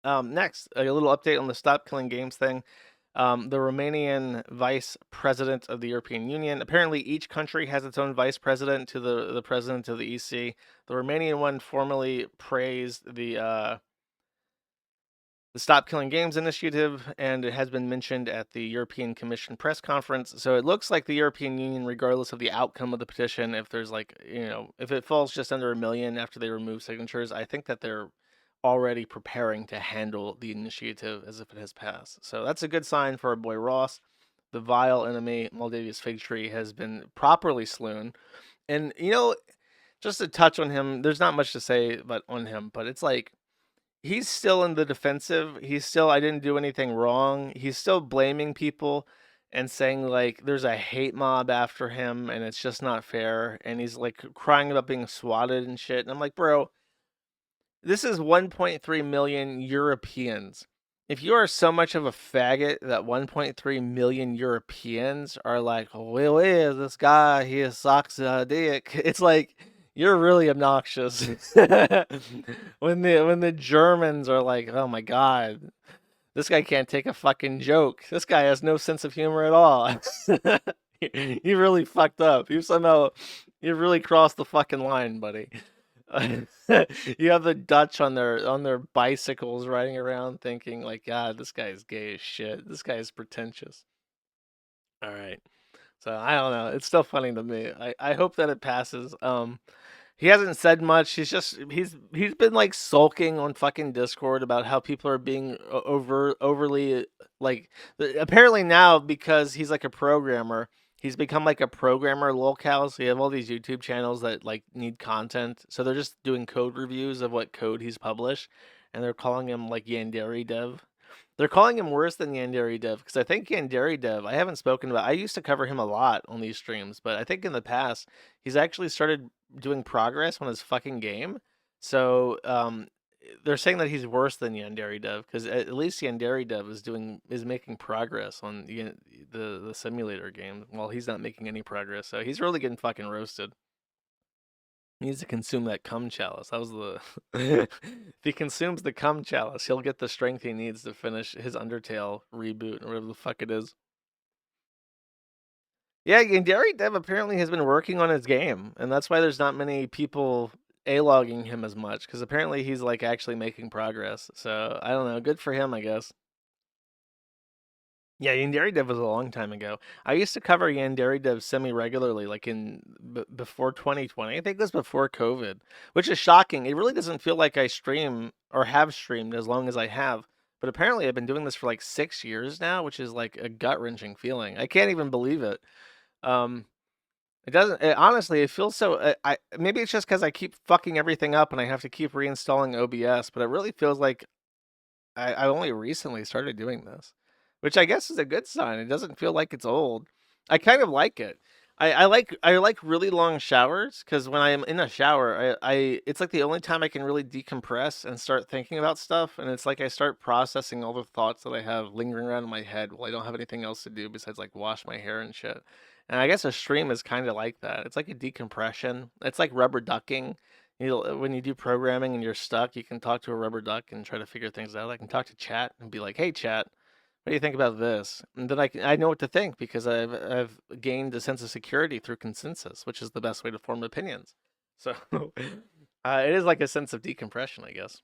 Next, a little update on the Stop Killing Games thing. The Romanian vice president of the European Union. Apparently, each country has its own vice president to the president of the EC. The Romanian one formally praised the Stop Killing Games initiative, and it has been mentioned at the European Commission press conference. So it looks like the European Union, regardless of the outcome of the petition, if there's like, if it falls just under 1 million after they remove signatures, I think that they're already preparing to handle the initiative as if it has passed. So that's a good sign for our boy Ross. The vile enemy, Maldavius Fig Tree, has been properly slewn. And, just to touch on him, there's not much to say but on him, but it's like, he's still in the defensive. He's still, I didn't do anything wrong. He's still blaming people and saying like there's a hate mob after him and it's just not fair. And he's like crying about being swatted and shit. And I'm like, bro, this is 1.3 million Europeans. If you are so much of a faggot that 1.3 million Europeans are like, oh, well, this guy, he sucks a dick. It's like, you're really obnoxious. when the Germans are like, oh my god, this guy can't take a fucking joke. This guy has no sense of humor at all. You really fucked up. You really crossed the fucking line, buddy. You have the Dutch on their bicycles riding around thinking like, God, this guy is gay as shit. This guy is pretentious. All right. So I don't know. It's still funny to me. I hope that it passes. He hasn't said much. He's been like sulking on fucking Discord about how people are being overly like apparently now because he's like a programmer. He's become like a programmer lolcow. So you have all these YouTube channels that like need content. So they're just doing code reviews of what code he's published, and they're calling him like Yandere Dev. They're calling him worse than Yandere Dev because I think Yandere Dev, I haven't spoken about. I used to cover him a lot on these streams, but I think in the past he's actually started doing progress on his fucking game. So they're saying that he's worse than Yandere Dev because at least Yandere Dev is making progress on the simulator game while he's not making any progress. So he's really getting fucking roasted. He needs to consume that cum chalice. That was the. If he consumes the cum chalice, he'll get the strength he needs to finish his Undertale reboot or whatever the fuck it is. Yeah, Yandere Dev apparently has been working on his game, and that's why there's not many people a-logging him as much, because apparently he's like actually making progress. So I don't know. Good for him, I guess. Yeah, Yandere Dev was a long time ago. I used to cover Yandere Dev semi-regularly, like before 2020. I think it was before COVID, which is shocking. It really doesn't feel like I stream or have streamed as long as I have. But apparently I've been doing this for like 6 years now, which is like a gut-wrenching feeling. I can't even believe it. Um, it doesn't. Honestly, it feels so. I maybe it's just because I keep fucking everything up and I have to keep reinstalling OBS. But it really feels like I only recently started doing this, which I guess is a good sign. It doesn't feel like it's old. I kind of like it. I like really long showers because when I am in a shower, I it's like the only time I can really decompress and start thinking about stuff. And it's like I start processing all the thoughts that I have lingering around in my head while I don't have anything else to do besides like wash my hair and shit. And I guess a stream is kind of like that. It's like a decompression. It's like rubber ducking. When you do programming and you're stuck, you can talk to a rubber duck and try to figure things out. I can talk to chat and be like, "Hey, chat, what do you think about this?" And then I know what to think because I've gained a sense of security through consensus, which is the best way to form opinions. So it is like a sense of decompression, I guess.